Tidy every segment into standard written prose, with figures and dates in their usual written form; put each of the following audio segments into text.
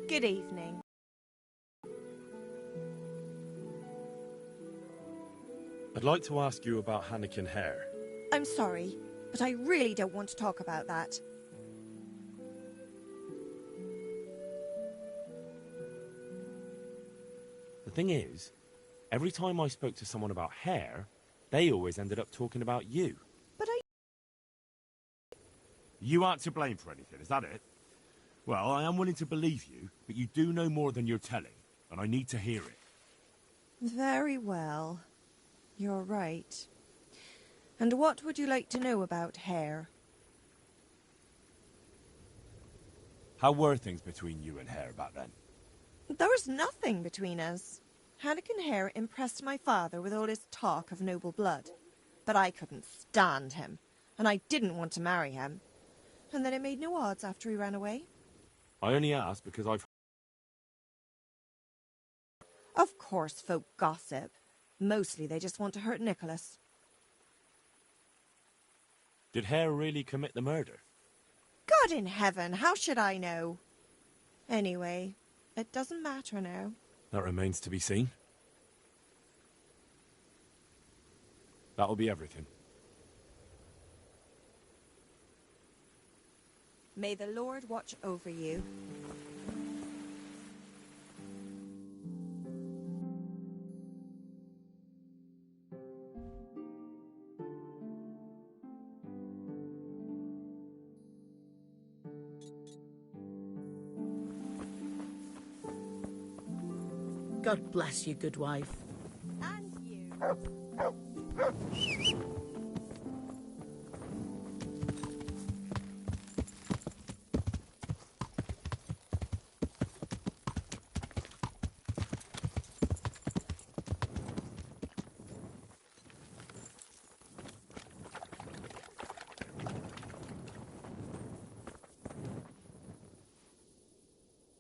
Good evening. I'd like to ask you about Hare. I'm sorry, but I really don't want to talk about that. The thing is, every time I spoke to someone about Hare, they always ended up talking about you. But You aren't to blame for anything, is that it? Well, I am willing to believe you, but you do know more than you're telling, and I need to hear it. Very well. You're right. And what would you like to know about Hare? How were things between you and Hare back then? There was nothing between us. Hare impressed my father with all his talk of noble blood. But I couldn't stand him, and I didn't want to marry him. And then it made no odds after he ran away. I only asked because I've... Of course folk gossip. Mostly they just want to hurt Nicholas. Did Hare really commit the murder? God in heaven, how should I know? Anyway, it doesn't matter now. That remains to be seen. That'll be everything. May the Lord watch over you. God bless you, good wife. And you.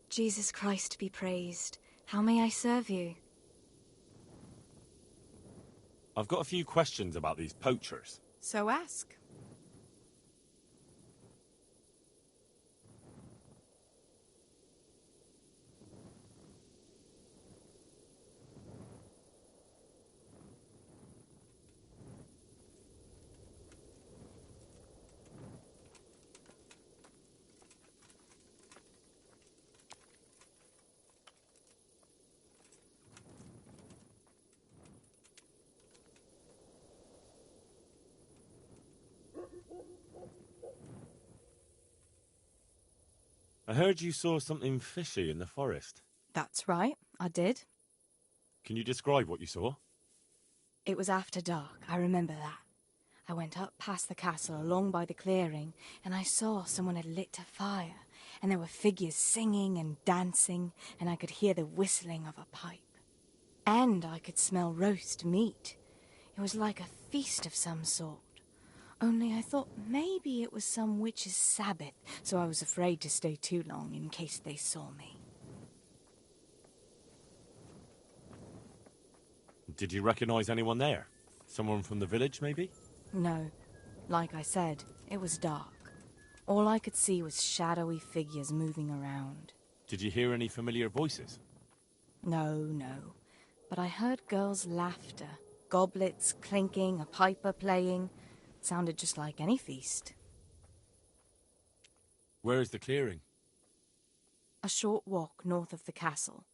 Jesus Christ be praised. How may I serve you? I've got a few questions about these poachers. So ask. I heard you saw something fishy in the forest. That's right, I did. Can you describe what you saw? It was after dark, I remember that. I went up past the castle along by the clearing, and I saw someone had lit a fire, and there were figures singing and dancing, and I could hear the whistling of a pipe. And I could smell roast meat. It was like a feast of some sort. Only I thought maybe it was some witch's Sabbath, so I was afraid to stay too long in case they saw me. Did you recognize anyone there? Someone from the village, maybe? No. Like I said, it was dark. All I could see was shadowy figures moving around. Did you hear any familiar voices? No. But I heard girls' laughter, goblets clinking, a piper playing. It sounded just like any feast. Where is the clearing? A short walk north of the castle.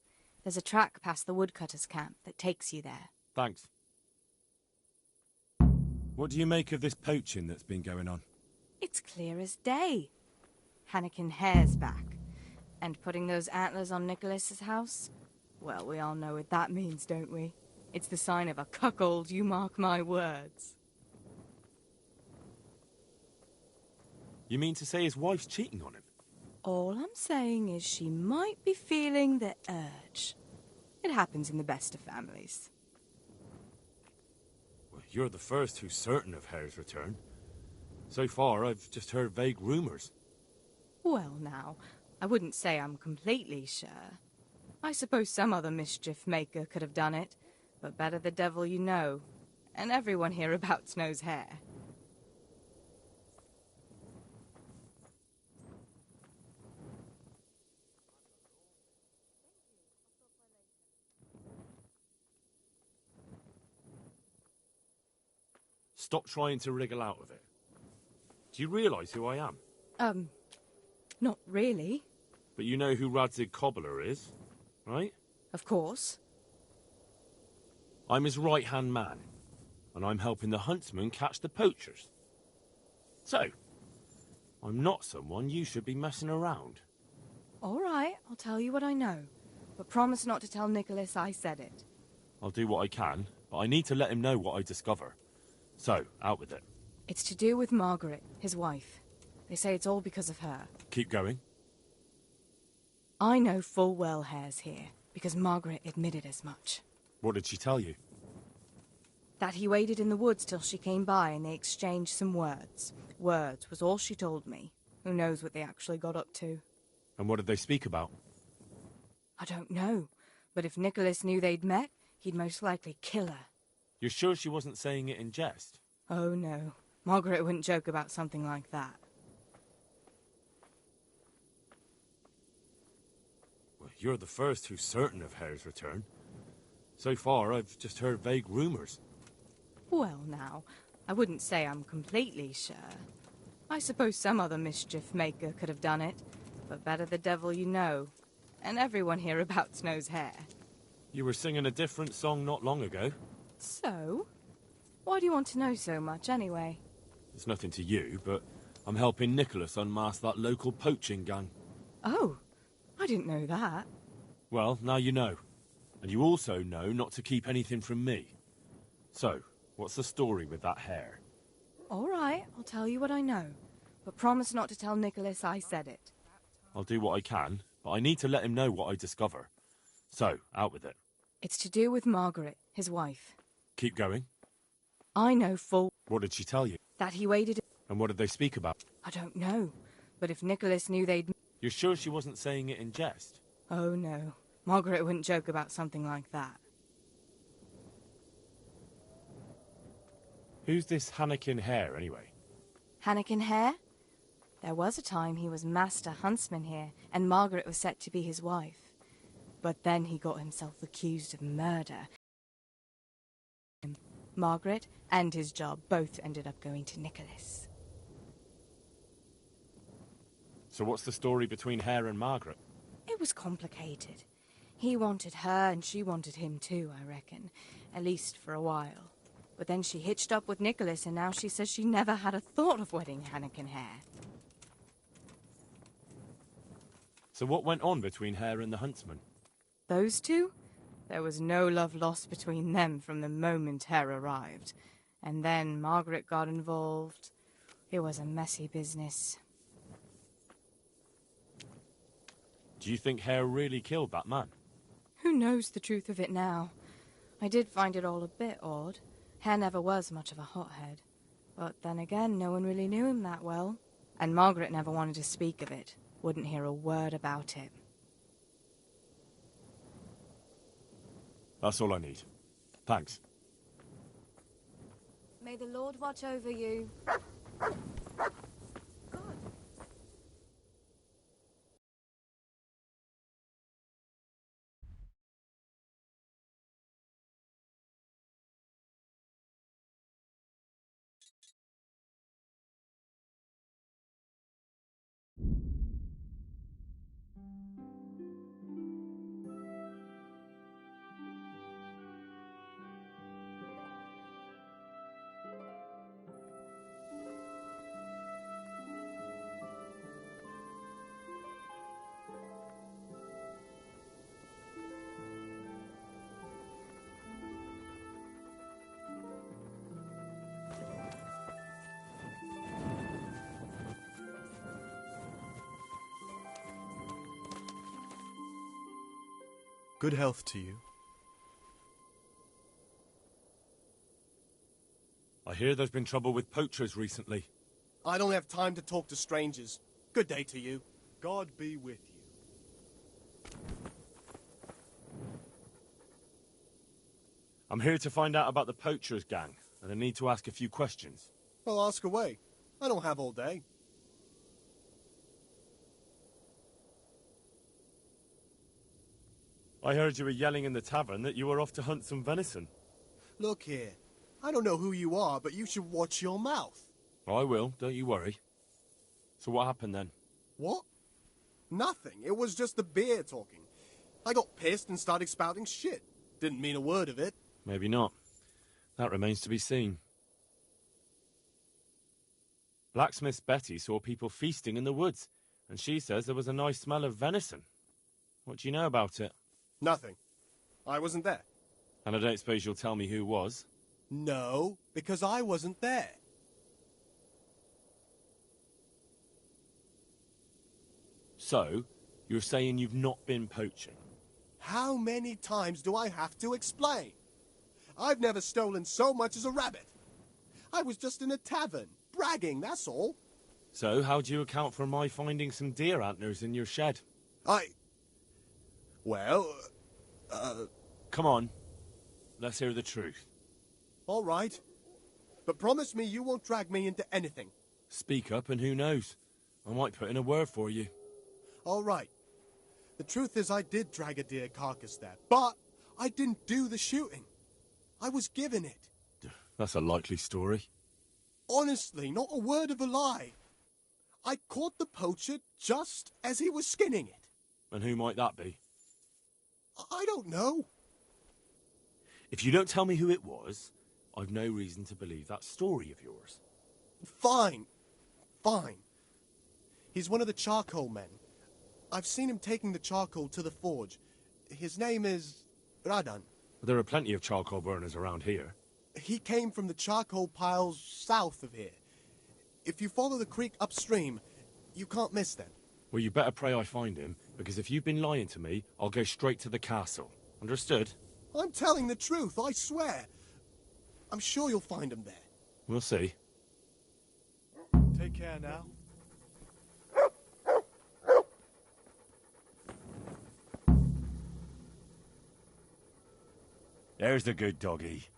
There's a track past the woodcutter's camp that takes you there. Thanks. What do you make of this poaching that's been going on? It's clear as day. Hare's back. And putting those antlers on Nicholas's house? Well, we all know what that means, don't we? It's the sign of a cuckold, you mark my words. You mean to say his wife's cheating on him? All I'm saying is she might be feeling the urge. It happens in the best of families. Well, you're the first who's certain of Hare's return. So far, I've just heard vague rumors. Well, now, I wouldn't say I'm completely sure. I suppose some other mischief maker could have done it, but better the devil you know. And everyone hereabouts knows Hare. Stop trying to wriggle out of it. Do you realise who I am? Not really. But you know who Radzig Cobbler is, right? Of course. I'm his right-hand man, and I'm helping the huntsman catch the poachers. So, I'm not someone you should be messing around. All right, I'll tell you what I know. But promise not to tell Nicholas I said it. I'll do what I can, but I need to let him know what I discover. So, out with it. It's to do with Margaret, his wife. They say it's all because of her. Keep going. I know full well Hare's here, because Margaret admitted as much. What did she tell you? That he waited in the woods till she came by and they exchanged some words. Words was all she told me. Who knows what they actually got up to? And what did they speak about? I don't know, but if Nicholas knew they'd met, he'd most likely kill her. You're sure she wasn't saying it in jest? Oh no, Margaret wouldn't joke about something like that. Well, you're the first who's certain of Hare's return. So far, I've just heard vague rumours. Well now, I wouldn't say I'm completely sure. I suppose some other mischief maker could have done it, but better the devil you know. And everyone hereabouts knows Hare. You were singing a different song not long ago. So? Why do you want to know so much, anyway? It's nothing to you, but I'm helping Nicholas unmask that local poaching gang. Oh, I didn't know that. Well, now you know. And you also know not to keep anything from me. So, what's the story with that Hare? All right, I'll tell you what I know. But promise not to tell Nicholas I said it. I'll do what I can, but I need to let him know what I discover. So, out with it. It's to do with Margaret, his wife. Keep going. I know full... What did she tell you? That he waited... And what did they speak about? I don't know, but if Nicholas knew they'd... You're sure she wasn't saying it in jest? Oh no, Margaret wouldn't joke about something like that. Who's this Hannikin Hare, anyway? Hannikin Hare? There was a time he was master huntsman here, and Margaret was set to be his wife. But then he got himself accused of murder. Margaret and his job both ended up going to Nicholas. So what's the story between Hare and Margaret? It was complicated. He wanted her and she wanted him too, I reckon. At least for a while. But then she hitched up with Nicholas and now she says she never had a thought of wedding Hannikin Hare. So what went on between Hare and the huntsman? Those two? There was no love lost between them from the moment Hare arrived. And then Margaret got involved. It was a messy business. Do you think Hare really killed that man? Who knows the truth of it now? I did find it all a bit odd. Hare never was much of a hothead. But then again, no one really knew him that well. And Margaret never wanted to speak of it. Wouldn't hear a word about it. That's all I need. Thanks. May the Lord watch over you. Good health to you. I hear there's been trouble with poachers recently. I don't have time to talk to strangers. Good day to you. God be with you. I'm here to find out about the poachers gang, and I need to ask a few questions. Well, ask away. I don't have all day. I heard you were yelling in the tavern that you were off to hunt some venison. Look here. I don't know who you are, but you should watch your mouth. I will, don't you worry. So what happened then? What? Nothing. It was just the beer talking. I got pissed and started spouting shit. Didn't mean a word of it. Maybe not. That remains to be seen. Blacksmith Betty saw people feasting in the woods, and she says there was a nice smell of venison. What do you know about it? Nothing. I wasn't there. And I don't suppose you'll tell me who was? No, because I wasn't there. So, you're saying you've not been poaching? How many times do I have to explain? I've never stolen so much as a rabbit. I was just in a tavern, bragging, that's all. So, how do you account for my finding some deer antlers in your shed? Well, Come on, let's hear the truth. all right. But promise me you won't drag me into anything. Speak up and who knows? I might put in a word for you. All right. The truth is I did drag a deer carcass there, but I didn't do the shooting. I was given it. That's a likely story. Honestly, not a word of a lie. I caught the poacher just as he was skinning it. And who might that be? I don't know. If you don't tell me who it was, I've no reason to believe that story of yours. Fine. Fine. He's one of the charcoal men. I've seen him taking the charcoal to the forge. His name is Radan. There are plenty of charcoal burners around here. He came from the charcoal piles south of here. If you follow the creek upstream, you can't miss them. Well, you better pray I find him, because if you've been lying to me, I'll go straight to the castle. Understood? I'm telling the truth, I swear. I'm sure you'll find him there. We'll see. Take care now. There's the good doggy.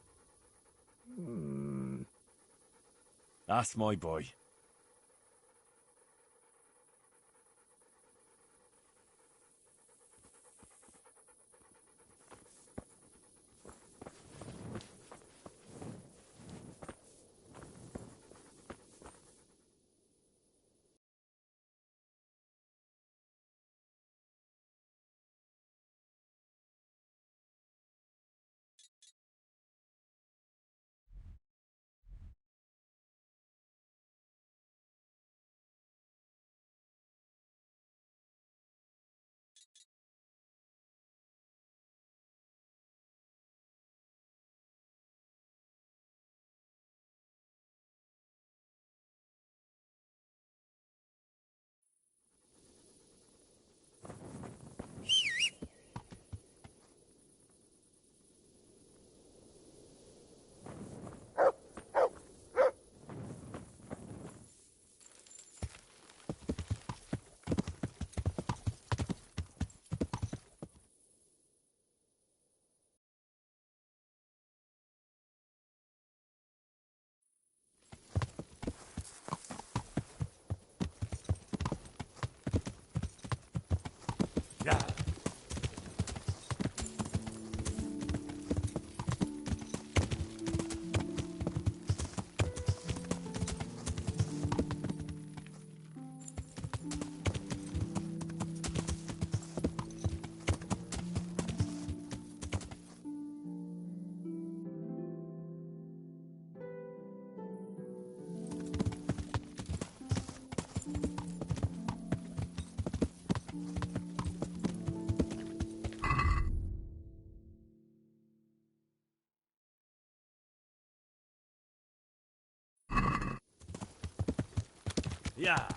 That's my boy. Yeah. Yeah.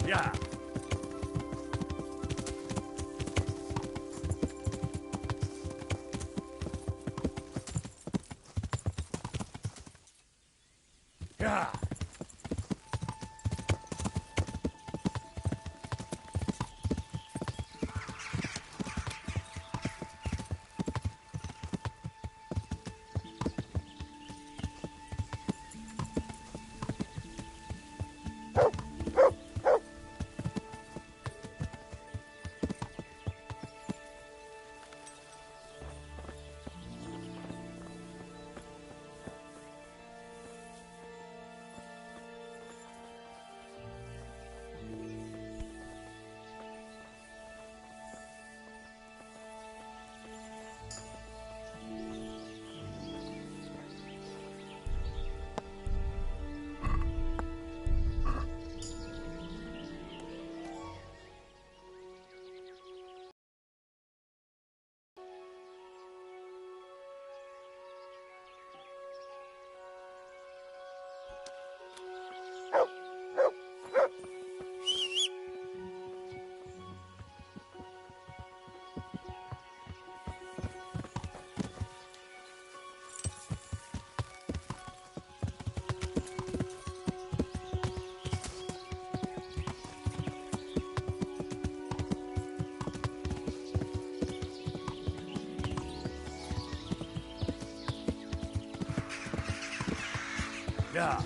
Yeah. Yeah. Yeah.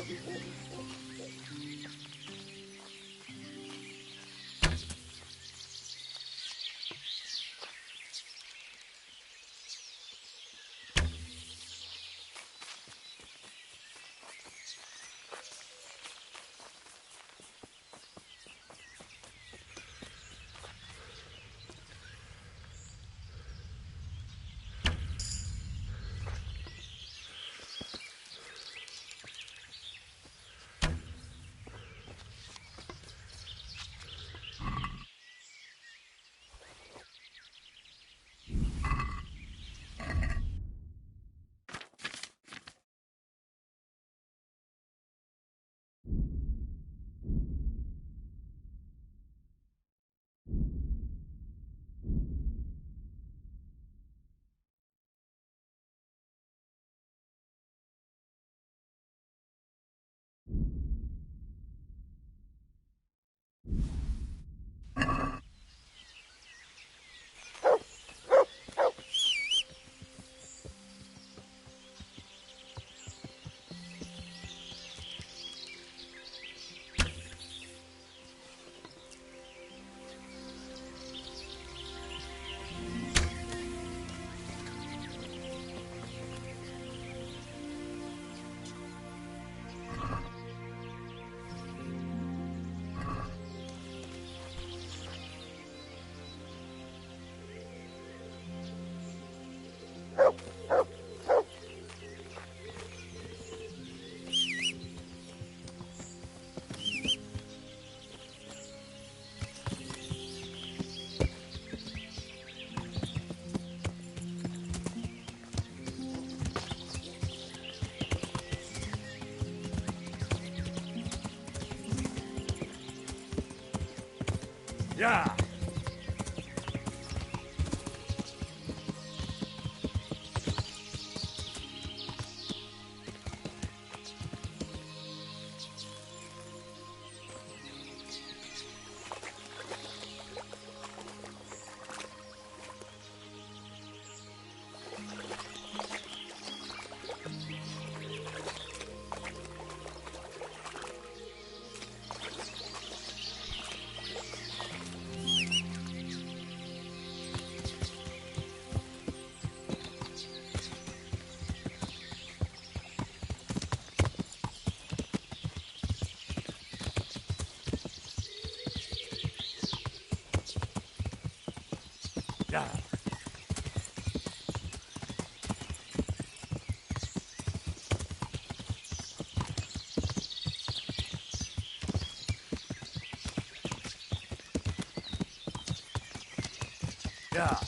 Yeah. Yeah. Yeah.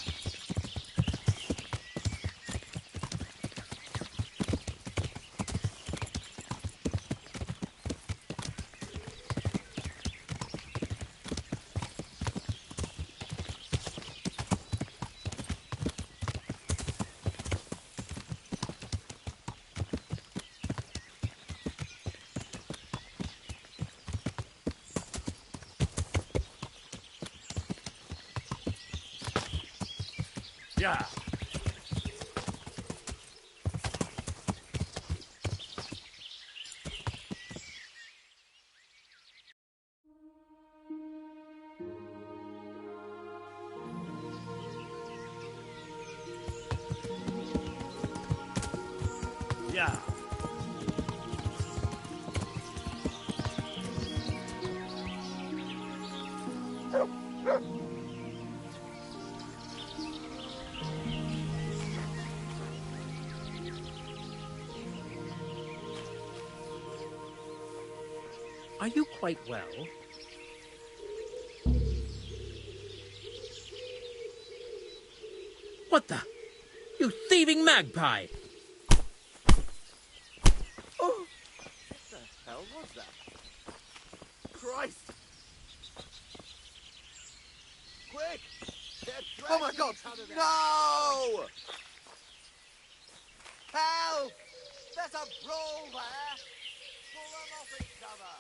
Yeah. Yeah. Are you quite well? What the? You thieving magpie! Oh! What the hell was that? Christ! Quick! Oh my God! No! Help! There's a brawl there! Pull them off each other!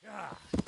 Ah.